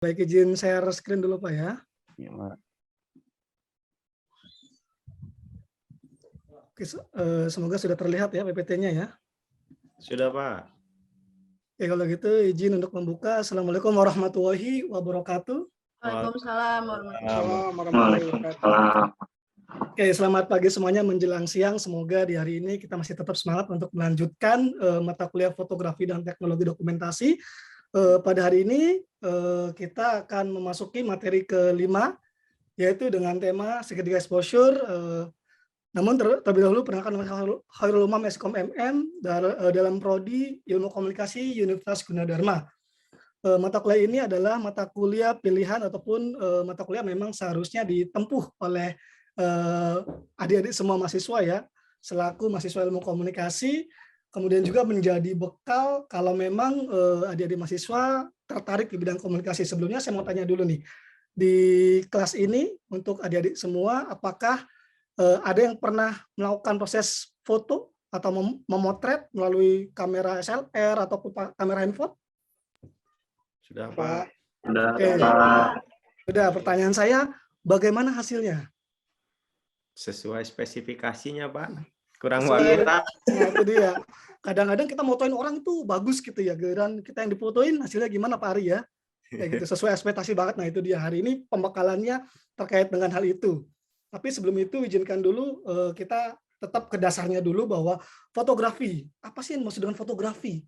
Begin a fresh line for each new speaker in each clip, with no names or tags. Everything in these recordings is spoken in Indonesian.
Baik, izin share screen dulu Pak ya.
Ya, Pak.
Oke, semoga sudah terlihat ya PPT-nya ya.
Sudah, Pak.
Oke, kalau gitu izin untuk membuka. Assalamualaikum warahmatullahi wabarakatuh.
Waalaikumsalam
warahmatullahi wabarakatuh.
Waalaikumsalam.
Oke, selamat pagi semuanya menjelang siang. Semoga di hari ini kita masih tetap semangat untuk melanjutkan mata kuliah fotografi dan teknologi dokumentasi. Pada hari ini kita akan memasuki materi kelima, yaitu dengan tema segitiga exposure. Namun terlebih dahulu perkenalkan nama Khairul Umam Eskom MM dalam prodi Ilmu Komunikasi Universitas Gunadarma. Mata kuliah ini adalah mata kuliah pilihan ataupun mata kuliah memang seharusnya ditempuh oleh adik-adik semua mahasiswa ya, selaku mahasiswa ilmu komunikasi, kemudian juga menjadi bekal kalau memang adik-adik mahasiswa tertarik di bidang komunikasi. Sebelumnya saya mau tanya dulu nih, di kelas ini untuk adik-adik semua, apakah ada yang pernah melakukan proses foto atau memotret melalui kamera SLR atau kamera handphone?
Sudah, Pak.
Sudah,
Oke.
Pak.
Sudah, pertanyaan saya, bagaimana hasilnya?
Sesuai spesifikasinya, Pak. Kurang
Sesuai-
waktu.
Nah, itu dia. Kadang-kadang kita motoin orang itu bagus gitu ya, giliran kita yang difotoin hasilnya gimana Pak Ari ya? Kayak gitu, sesuai ekspektasi banget. Nah itu dia, hari ini pembekalannya terkait dengan hal itu. Tapi sebelum itu izinkan dulu kita tetap ke dasarnya dulu bahwa fotografi, apa sih yang maksud dengan fotografi?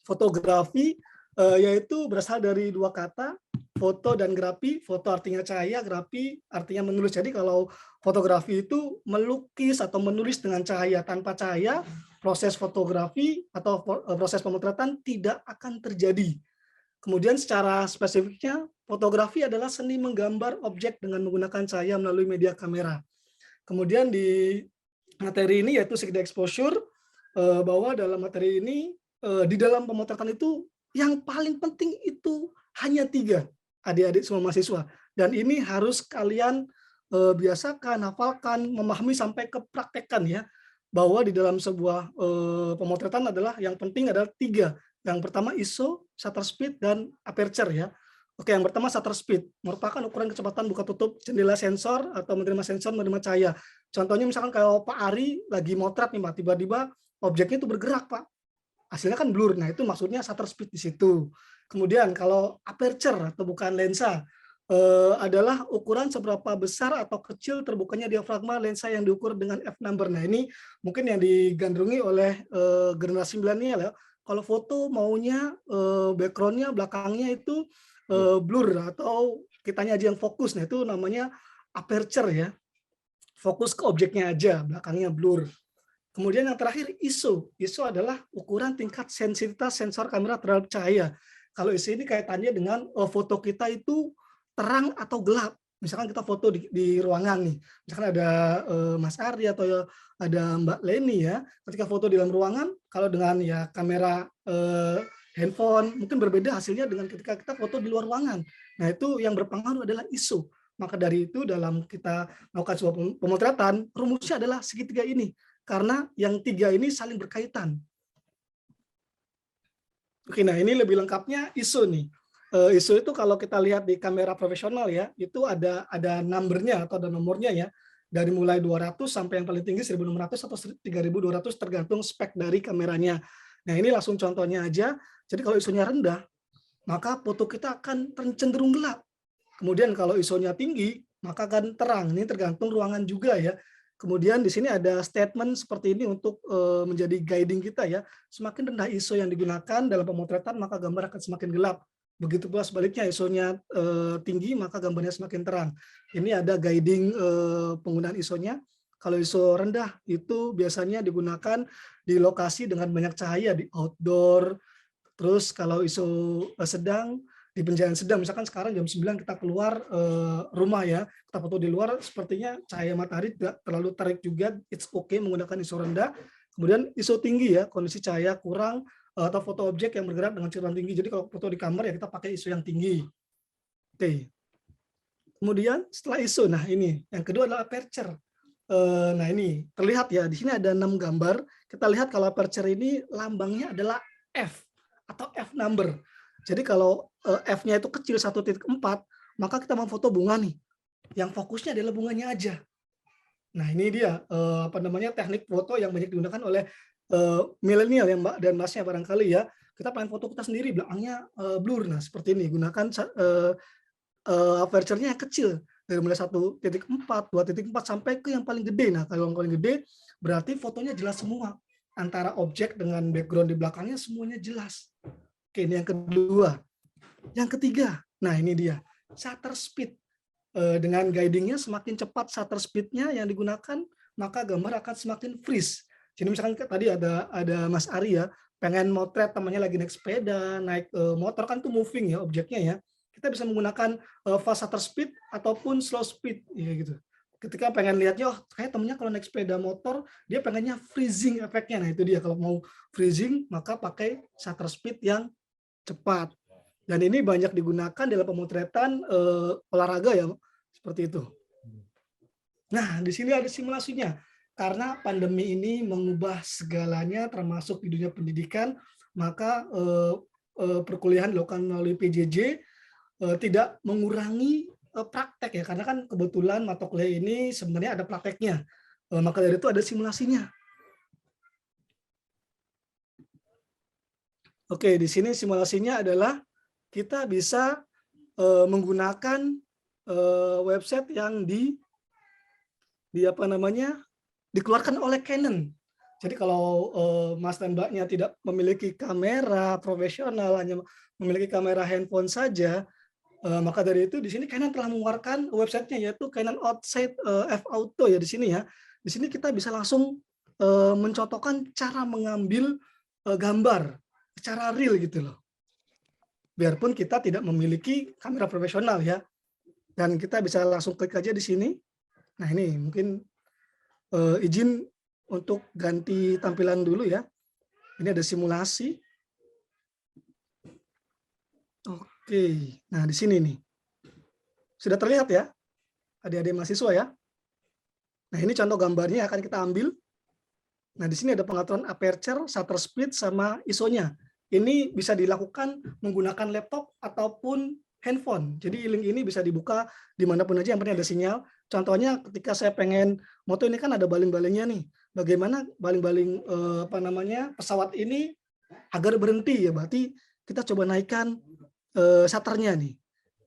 Fotografi yaitu berasal dari dua kata, foto dan grafi. Foto artinya cahaya, grafi artinya menulis. Jadi kalau fotografi itu melukis atau menulis dengan cahaya. Tanpa cahaya, proses fotografi atau proses pemotretan tidak akan terjadi. Kemudian secara spesifiknya, fotografi adalah seni menggambar objek dengan menggunakan cahaya melalui media kamera. Kemudian di materi ini yaitu segitiga exposure, bahwa dalam materi ini, di dalam pemotretan itu yang paling penting itu hanya 3, adik-adik semua mahasiswa. Dan ini harus kalian biasakan, hafalkan, memahami sampai ke praktekkan ya, bahwa di dalam sebuah pemotretan adalah yang penting adalah 3. Yang pertama ISO, shutter speed, dan aperture ya. Oke, yang pertama shutter speed merupakan ukuran kecepatan buka tutup jendela sensor atau menerima cahaya. Contohnya misalkan kalau Pak Ari lagi motret nih Pak, tiba-tiba objeknya itu bergerak Pak. Hasilnya kan blur. Nah, itu maksudnya shutter speed di situ. Kemudian kalau aperture atau bukan lensa adalah ukuran seberapa besar atau kecil terbukanya diafragma lensa yang diukur dengan f number. Nah, ini mungkin yang digandrungi oleh generasi milenial ya. Kalau foto maunya background-nya belakangnya itu blur atau kitanya aja yang fokus. Nah, itu namanya aperture ya. Fokus ke objeknya aja, belakangnya blur. Kemudian yang terakhir ISO. ISO adalah ukuran tingkat sensitivitas sensor kamera terhadap cahaya. Kalau ISO ini kaitannya dengan foto kita itu terang atau gelap. Misalkan kita foto di ruangan nih, misalkan ada Mas Ardi atau ada Mbak Leni ya, ketika foto di dalam ruangan, kalau dengan ya kamera handphone mungkin berbeda hasilnya dengan ketika kita foto di luar ruangan. Nah itu yang berpengaruh adalah ISO. Maka dari itu dalam kita melakukan sebuah pemotretan, rumusnya adalah segitiga ini, karena yang 3 ini saling berkaitan. Oke, nah ini lebih lengkapnya ISO nih. ISO itu kalau kita lihat di kamera profesional ya, itu ada numbernya atau ada nomornya ya, dari mulai 200 sampai yang paling tinggi 1600 atau 3200 tergantung spek dari kameranya. Nah ini langsung contohnya aja. Jadi kalau ISO-nya rendah, maka foto kita akan cenderung gelap. Kemudian kalau ISO-nya tinggi, maka akan terang. Ini tergantung ruangan juga ya. Kemudian di sini ada statement seperti ini untuk menjadi guiding kita ya. Semakin rendah ISO yang digunakan dalam pemotretan, maka gambar akan semakin gelap. Begitu pula sebaliknya, ISO-nya tinggi, maka gambarnya semakin terang. Ini ada guiding penggunaan ISO-nya. Kalau ISO rendah, itu biasanya digunakan di lokasi dengan banyak cahaya, di outdoor. Terus kalau ISO sedang, di pencahayaan sedang, misalkan sekarang jam 9 kita keluar rumah ya, kita foto di luar, sepertinya cahaya matahari tidak terlalu terik juga, it's okay menggunakan ISO rendah. Kemudian ISO tinggi ya, kondisi cahaya kurang, atau foto objek yang bergerak dengan kecepatan tinggi. Jadi kalau foto di kamar ya kita pakai ISO yang tinggi. Oke. Kemudian setelah ISO, nah ini, yang kedua adalah aperture. Nah ini, terlihat ya, di sini ada 6 gambar. Kita lihat kalau aperture ini lambangnya adalah F, atau F number. Jadi kalau F-nya itu kecil 1.4, maka kita mau foto bunga nih, yang fokusnya adalah bunganya aja. Nah ini dia apa namanya teknik foto yang banyak digunakan oleh milenial ya Mbak dan Masnya barangkali ya. Kita pengen foto kita sendiri belakangnya blur. Nah seperti ini gunakan aperture-nya yang kecil dari mulai 1.4, 2.4 sampai ke yang paling gede. Nah kalau yang paling gede berarti fotonya jelas semua. Antara objek dengan background di belakangnya semuanya jelas. Oke, ini yang kedua. Yang ketiga, nah ini dia, shutter speed. Dengan guidingnya semakin cepat shutter speed-nya yang digunakan, maka gambar akan semakin freeze. Jadi misalkan tadi ada Mas Ari ya, pengen motret temannya lagi naik sepeda, naik motor kan itu moving ya objeknya ya. Kita bisa menggunakan fast shutter speed ataupun slow speed ya gitu. Ketika pengen lihatnya, oh kayak temennya kalau naik sepeda motor dia pengennya freezing efeknya. Nah itu dia, kalau mau freezing maka pakai shutter speed yang cepat. Dan ini banyak digunakan dalam pemotretan olahraga ya, seperti itu. Nah, di sini ada simulasinya. Karena pandemi ini mengubah segalanya, termasuk di dunia pendidikan, maka perkuliahan dilakukan melalui PJJ, tidak mengurangi praktek ya, karena kan kebetulan mata kuliah ini sebenarnya ada prakteknya. Maka dari itu ada simulasinya. Oke, di sini simulasinya adalah kita bisa menggunakan website yang dikeluarkan oleh Canon. Jadi kalau Mas dan Mbaknya tidak memiliki kamera profesional, hanya memiliki kamera handphone saja, maka dari itu di sini Canon telah mengeluarkan websitenya, yaitu Canon Outside F-Auto ya di sini ya. Di sini kita bisa langsung mencontohkan cara mengambil gambar secara real gitu loh. Biarpun kita tidak memiliki kamera profesional ya. Dan kita bisa langsung klik aja di sini. Nah ini mungkin izin untuk ganti tampilan dulu ya. Ini ada simulasi. Oke, nah di sini nih. Sudah terlihat ya, adik-adik mahasiswa ya. Nah ini contoh gambarnya akan kita ambil. Nah di sini ada pengaturan aperture, shutter speed, sama ISO-nya. Ini bisa dilakukan menggunakan laptop ataupun handphone. Jadi link ini bisa dibuka dimanapun aja yang penting ada sinyal. Contohnya ketika saya pengen moto, ini kan ada baling-balingnya nih. Bagaimana baling-baling pesawat ini agar berhenti ya, berarti kita coba naikkan shutternya nih.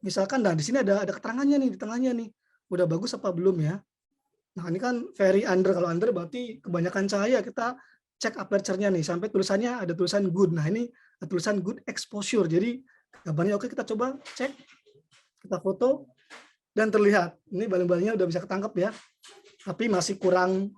Misalkan, nah di sini ada keterangannya nih di tengahnya nih. Udah bagus apa belum ya? Nah ini kan very under, kalau under berarti kebanyakan cahaya, kita cek aperture-nya nih, sampai tulisannya ada tulisan good. Nah ini ada tulisan good exposure, jadi gambarnya oke, kita coba cek, kita foto, dan terlihat. Ini baling-balingnya udah bisa ketangkep ya, tapi masih kurang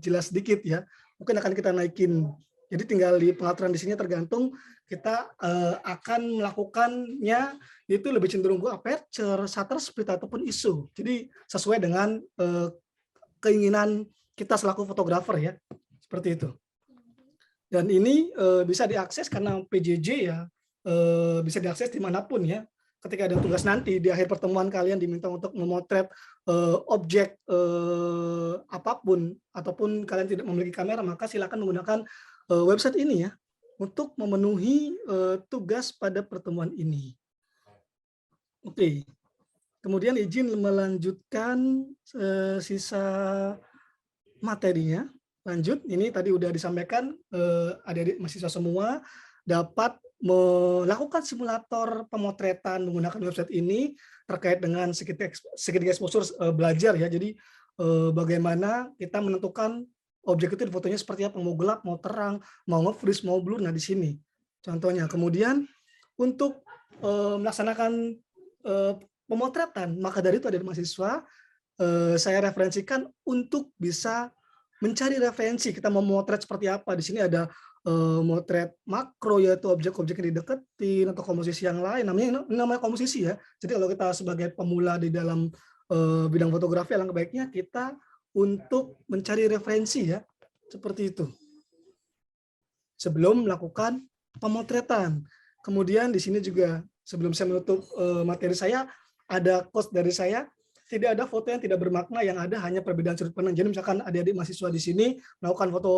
jelas sedikit ya. Mungkin akan kita naikin. Jadi tinggal di pengaturan di sini tergantung kita akan melakukannya, itu lebih cenderung ke aperture, shutter speed, ataupun ISO. Jadi sesuai dengan keinginan kita selaku fotografer ya, seperti itu. Dan ini bisa diakses karena PJJ ya, bisa diakses dimanapun ya. Ketika ada tugas nanti di akhir pertemuan kalian diminta untuk memotret objek apapun, ataupun kalian tidak memiliki kamera, maka silakan menggunakan website ini ya untuk memenuhi tugas pada pertemuan ini. Oke. Kemudian izin melanjutkan sisa materinya. Lanjut, ini tadi udah disampaikan, adik-adik mahasiswa semua dapat melakukan simulator pemotretan menggunakan website ini terkait dengan segitiga exposure belajar ya. Jadi bagaimana kita menentukan objek itu di fotonya seperti apa, mau gelap, mau terang, mau nge-freeze, mau blur. Nah di sini contohnya. Kemudian untuk melaksanakan pemotretan, maka dari itu ada mahasiswa saya referensikan untuk bisa mencari referensi, kita mau motret seperti apa. Di sini ada motret makro, yaitu objek-objek yang dideketin, atau komposisi yang lain. Namanya komposisi ya. Jadi kalau kita sebagai pemula di dalam bidang fotografi, alangkah baiknya kita untuk mencari referensi ya, seperti itu. Sebelum melakukan pemotretan. Kemudian di sini juga sebelum saya menutup materi saya, ada quotes dari saya. tidak ada foto yang tidak bermakna, yang ada hanya perbedaan sudut pandang. Jadi misalkan adik-adik mahasiswa di sini melakukan foto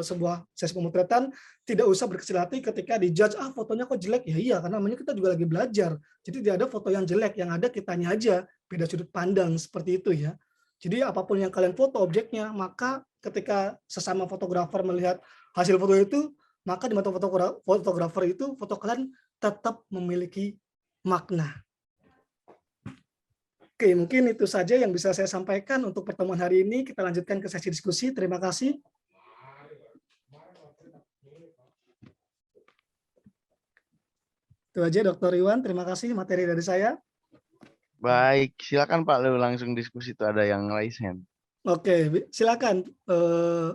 sebuah sesi pemotretan, tidak usah berkecil hati ketika dijudge, fotonya kok jelek. Ya iya, karena namanya kita juga lagi belajar. Jadi tidak ada foto yang jelek, yang ada kitanya aja, beda sudut pandang, seperti itu ya. Jadi apapun yang kalian foto objeknya, maka ketika sesama fotografer melihat hasil foto itu, maka di mata fotografer itu foto kalian tetap memiliki makna. Oke, mungkin itu saja yang bisa saya sampaikan untuk pertemuan hari ini. Kita lanjutkan ke sesi diskusi. Terima kasih. Itu aja Dr. Iwan. Terima kasih materi dari saya.
Baik, silakan Pak, lu langsung diskusi, itu ada yang raise hand.
Oke, silakan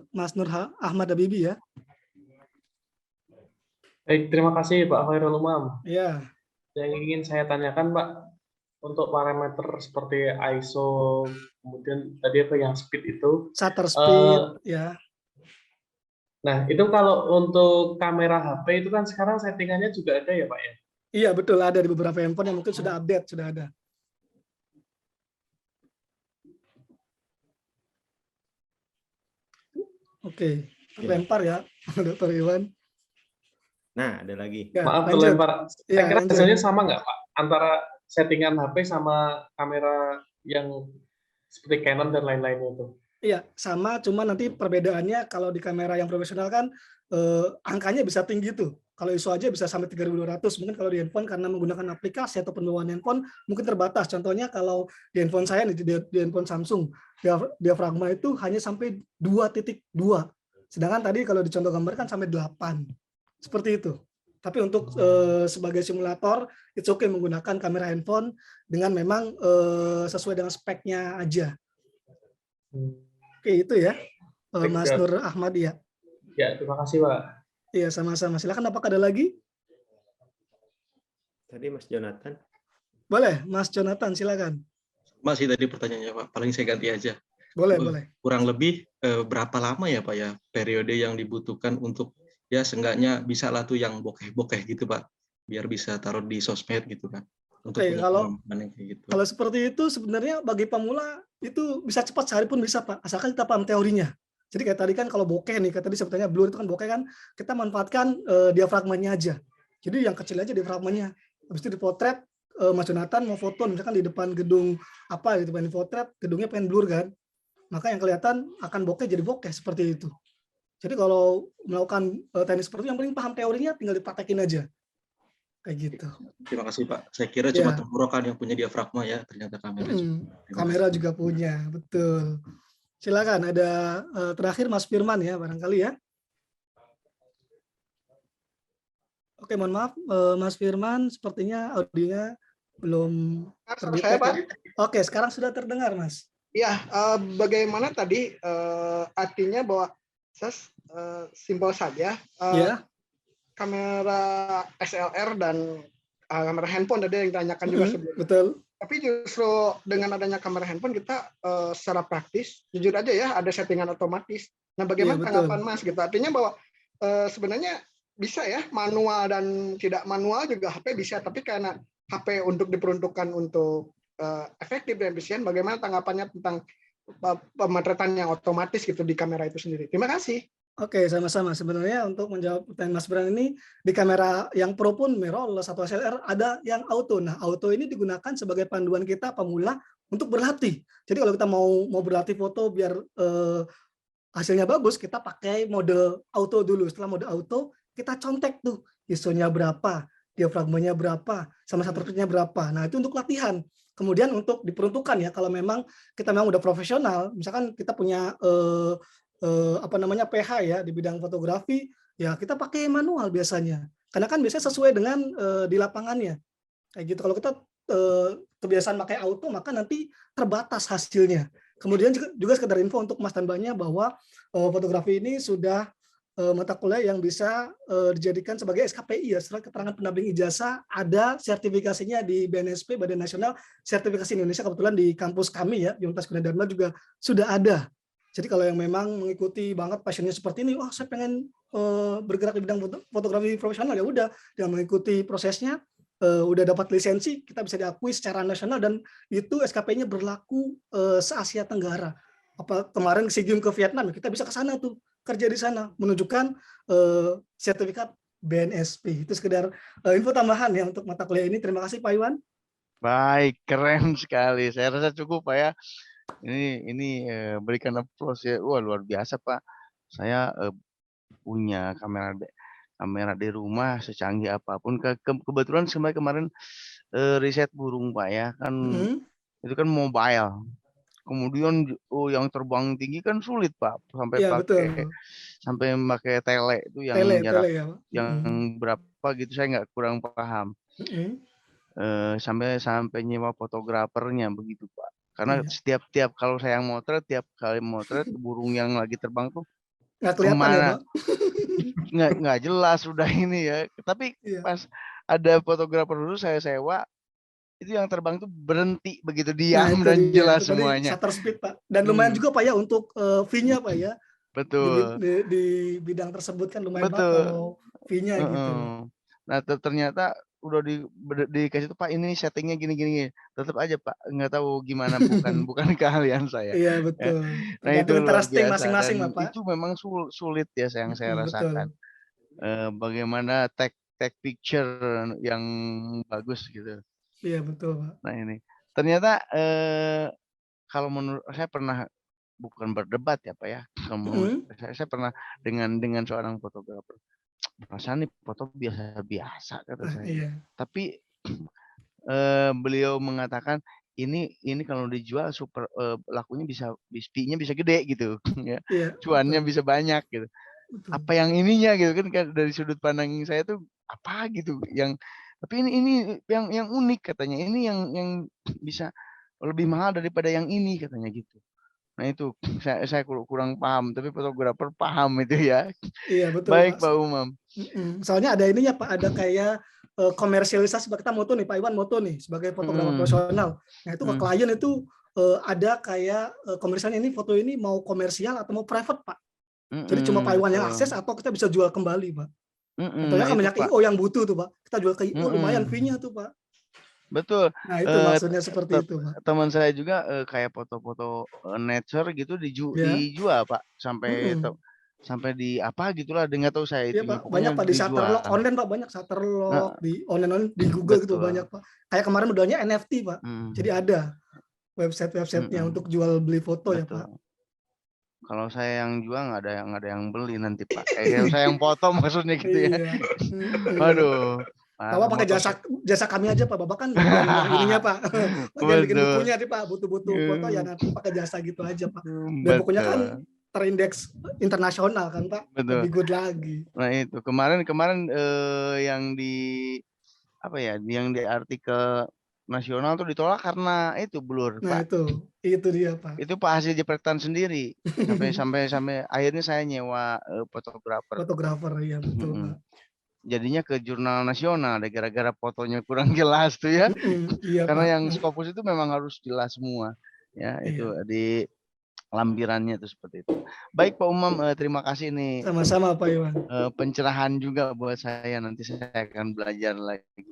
Mas Nur Ahmad Habibi ya.
Baik, terima kasih Pak Khairul Umam.
Ya.
Yang ingin saya tanyakan Pak, untuk parameter seperti ISO, kemudian tadi apa yang speed itu.
Shutter speed, ya.
Nah, itu kalau untuk kamera HP itu kan sekarang settingannya juga ada ya Pak ya?
Iya, betul. Ada di beberapa handphone yang mungkin sudah update, sudah ada. Oke, lempar ya, Dr. Iwan.
Nah, ada lagi.
Ya,
Maaf,
lanjut.
lempar.
Ya,
Saya kira
lanjut.
hasilnya sama nggak Pak? Antara settingan HP sama kamera yang seperti Canon dan lain-lainnya itu?
Iya, sama, cuma nanti perbedaannya kalau di kamera yang profesional kan angkanya bisa tinggi tuh. Kalau ISO aja bisa sampai 3200. Mungkin kalau di handphone karena menggunakan aplikasi atau bawaan handphone mungkin terbatas. Contohnya kalau di handphone saya nih, di handphone Samsung, diafragma itu hanya sampai 2.2. Sedangkan tadi kalau dicontoh gambar kan sampai 8. Seperti itu. Tapi untuk sebagai simulator, it's okay menggunakan kamera handphone dengan memang sesuai dengan speknya aja. Oke, itu ya, Mas Nur Ahmad ya.
Ya, terima kasih Pak.
Iya, sama-sama. Silakan, apakah ada lagi?
Tadi Mas Jonathan.
Boleh, Mas Jonathan, silakan.
Masih tadi pertanyaannya Pak, paling saya ganti aja.
Boleh.
Kurang lebih berapa lama ya Pak ya periode yang dibutuhkan untuk ya seenggaknya bisa lah tuh yang bokeh-bokeh gitu Pak, biar bisa taruh di sosmed gitu kan. Untuk
Oke, kalau
kayak gitu.
Kalau seperti itu sebenarnya bagi pemula itu bisa cepat, sehari pun bisa Pak, asalkan kita paham teorinya. Jadi kayak tadi kan kalau bokeh nih, kayak tadi sebetulnya blur itu kan bokeh kan, kita manfaatkan diafragmanya aja. Jadi yang kecil aja diafragmanya. Habis itu dipotret, Mas Jonathan mau foto misalkan di depan gedung apa gitu, pengen dipotret, gedungnya pengen blur kan. Maka yang kelihatan akan bokeh jadi bokeh seperti itu. Jadi kalau melakukan teknik seperti itu yang penting paham teorinya, tinggal dipraktekin aja. Kayak gitu.
Terima kasih Pak. Saya kira cuma tenggorokan yang punya diafragma ya, ternyata kamera juga.
Kamera juga punya, betul. Silakan, ada terakhir Mas Firman ya, barangkali ya. Oke, mohon maaf Mas Firman, sepertinya audionya belum terdetek. Oke, sekarang sudah terdengar Mas.
Ya, bagaimana tadi artinya bahwa simpel saja. Kamera SLR dan kamera handphone ada yang ditanyakan juga sebelumnya.
Betul.
Tapi justru dengan adanya kamera handphone kita secara praktis, jujur aja ya, ada settingan otomatis. Nah, bagaimana tanggapan Mas gitu? Artinya bahwa sebenarnya bisa ya manual dan tidak manual juga HP bisa, tapi karena HP untuk diperuntukkan untuk efektif dan efisien, bagaimana tanggapannya tentang pemotretan yang otomatis gitu di kamera itu sendiri? Terima kasih.
Oke, sama-sama. Sebenarnya untuk menjawab pertanyaan Mas Bran ini, di kamera yang Pro pun mirrorless atau SLR ada yang auto. Nah, auto ini digunakan sebagai panduan kita pemula untuk berlatih. Jadi kalau kita mau berlatih foto biar hasilnya bagus, kita pakai mode auto dulu. Setelah mode auto, kita contek tuh ISO-nya berapa, diafragmanya berapa, sama shutter speed-nya berapa. Nah, itu untuk latihan. Kemudian untuk diperuntukkan ya, kalau memang kita memang udah profesional, misalkan kita punya PH ya di bidang fotografi, ya kita pakai manual biasanya. Karena kan biasanya sesuai dengan di lapangannya. Kayak gitu. Kalau kita kebiasaan pakai auto, maka nanti terbatas hasilnya. Kemudian juga sekedar info untuk Mas dan Mbaknya bahwa fotografi ini sudah mata kuliah yang bisa dijadikan sebagai SKPI ya, surat keterangan pendamping ijazah, ada sertifikasinya di BNSP, Badan Nasional Sertifikasi Indonesia, kebetulan di kampus kami ya, di Universitas Gunadarma juga sudah ada. Jadi kalau yang memang mengikuti banget passionnya seperti ini, saya pengen bergerak di bidang fotografi profesional, ya udah, dengan mengikuti prosesnya, udah dapat lisensi, kita bisa diakui secara nasional dan itu SKP-nya berlaku se-Asia Tenggara. Apa kemarin SEA Games ke Vietnam, kita bisa ke sana tuh, kerja di sana, menunjukkan sertifikat BNSP. Itu sekedar info tambahan ya untuk mata kuliah ini. Terima kasih Pak Iwan.
Baik, keren sekali. Saya rasa cukup Pak ya. Ini berikan applause ya. Wah, luar biasa Pak. Saya punya kamera di rumah secanggih apapun. Kebetulan kemarin riset burung Pak ya. Kan itu kan mobile. Kemudian yang terbang tinggi kan sulit Pak. Sampai
Iya, betul.
pakai tele itu yang
Tele
jarak
ya, Pak.
yang berapa gitu saya nggak kurang paham. Sampai nyewa fotografernya begitu Pak. Karena
Iya.
tiap kalau saya yang motret, tiap kali motret burung yang lagi terbang tuh
Nggak kelihatan ya,
kemana?
Pak?
Nggak jelas udah ini ya. Tapi
Iya.
pas ada fotografer dulu saya sewa, itu yang terbang tuh berhenti begitu
Nah,
diam
itu
dan
dia.
jelas
Itu tadi
semuanya.
shutter speed, Pak. Dan lumayan juga Pak ya untuk fee-nya Pak ya.
Betul.
Di bidang tersebut kan lumayan Pak
Betul.
kalau fee-nya gitu.
Nah ternyata udah dikasih tuh Pak ini settingnya gini. Tetap aja Pak nggak tahu gimana bukan keahlian saya.
Iya
Ya.
betul.
Nah itu
Tergantung
luar
interesting
biasa
masing-masing
dan
Pak.
itu memang sulit ya yang saya rasakan.
Betul.
Bagaimana take picture yang bagus gitu.
Iya betul Pak.
Nah ini ternyata kalau menurut saya pernah bukan berdebat ya Pak ya. Saya pernah dengan seorang fotografer. Perasaan nih foto biasa-biasa kata saya.
Iya.
Tapi beliau mengatakan ini kalau dijual super lakunya fee-nya bisa gede gitu ya.
Iya,
Cuannya bisa banyak gitu.
betul.
Apa yang ininya gitu kan dari sudut pandang saya tuh apa gitu tapi ini yang unik katanya. Ini yang bisa lebih mahal daripada yang ini katanya gitu. Nah itu saya kurang paham tapi fotografer paham itu ya.
Iya betul
Baik
Pak.
Pak Umam.
Soalnya ada ininya Pak, ada kayak komersialisasi. Kita moto nih, Pak Iwan moto nih sebagai fotografer profesional. Nah itu ke klien itu ada kayak komersialnya, ini foto ini mau komersial atau mau private Pak. Jadi cuma Pak Iwan yang akses atau kita bisa jual kembali Pak. Contohnya kan banyak IO yang butuh tuh Pak. Kita jual ke IO lumayan fee-nya tuh Pak.
Betul.
Nah itu maksudnya seperti itu Pak.
Teman saya juga kayak foto-foto nature gitu dijual Pak sampai di apa gitulah nggak tahu saya
Iya
itu
Pak,
pokoknya
banyak Pak di Shutterlock
dijual.
online Pak, banyak Shutterlock di online di Google gitu banyak Pak. Kayak kemarin udahnya NFT Pak. Jadi ada website-nya untuk jual beli foto ya Pak.
Kalau saya yang jual nggak ada yang beli nanti Pak. Kayak saya yang foto maksudnya gitu ya. Waduh.
Bapak pakai jasa kami aja Pak. Bapak kan bagian yang ininya Pak. Bagian bikin bukunya nih Pak. Butuh-butuh foto ya nanti pakai jasa gitu aja Pak. Dan bukunya kan terindeks internasional kan Pak.
Betul.
Lebih good lagi.
Nah itu kemarin yang di apa ya, yang di artikel nasional tuh ditolak karena itu blur
Nah,
Pak.
itu dia Pak.
Itu Pak hasil jepretan sendiri. Sampai akhirnya saya nyewa fotografer.
Fotografer ya betul Pak.
Jadinya ke jurnal nasional deh gara-gara fotonya kurang jelas tuh ya.
Iya,
Karena
Pak.
yang Scopus itu memang harus jelas semua. Ya, itu di lampirannya itu seperti itu. Baik Pak Umam, terima kasih nih.
Sama-sama Pak Iwan.
Pencerahan juga buat saya, nanti saya akan belajar lagi.